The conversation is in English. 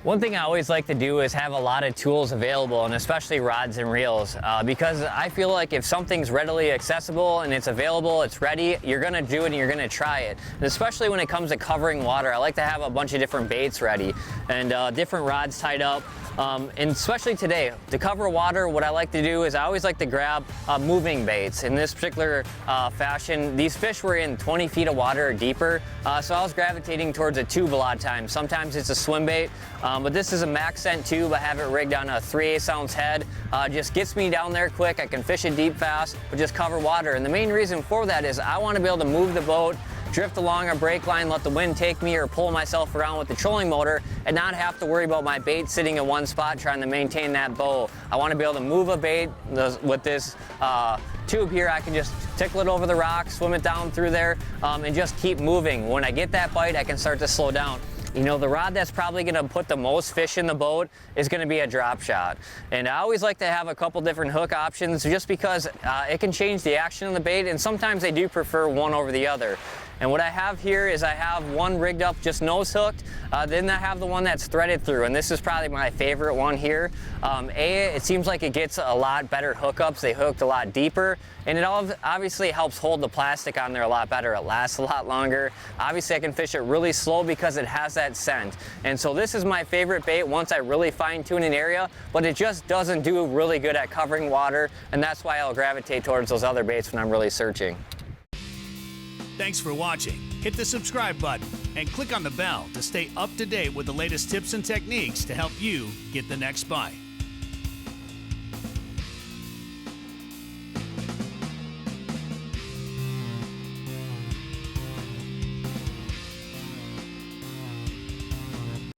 One thing I always like to do is have a lot of tools available, and especially rods and reels, because I feel like if something's readily accessible and it's available, it's ready, you're gonna do it and you're gonna try it. And especially when it comes to covering water, I like to have a bunch of different baits ready and different rods tied up. And especially today, to cover water, what I like to do is I always like to grab moving baits. In this particular fashion, these fish were in 20 feet of water or deeper, so I was gravitating towards a tube a lot of times. Sometimes it's a swim bait, but this is a max scent tube. I have it rigged on a 3/8 ounce head. Just gets me down there quick. I can fish it deep fast, but just cover water. And the main reason for that is I want to be able to move the boat, drift along a brake line, let the wind take me, or pull myself around with the trolling motor and not have to worry about my bait sitting in one spot trying to maintain that bow. I want to be able to move a bait with this tube here. I can just tickle it over the rock, swim it down through there, and just keep moving. When I get that bite, I can start to slow down. You know, the rod that's probably gonna put the most fish in the boat is gonna be a drop shot. And I always like to have a couple different hook options just because it can change the action of the bait, and sometimes I do prefer one over the other. And what I have here is I have one rigged up just nose hooked, then I have the one that's threaded through, and this is probably my favorite one here. It seems like it gets a lot better hookups. They hooked a lot deeper, and it obviously helps hold the plastic on there a lot better. It lasts a lot longer. Obviously I can fish it really slow because it has that scent. And so this is my favorite bait once I really fine tune an area, but it just doesn't do really good at covering water, and that's why I'll gravitate towards those other baits when I'm really searching. Thanks for watching. Hit the subscribe button and click on the bell to stay up to date with the latest tips and techniques to help you get the next bite.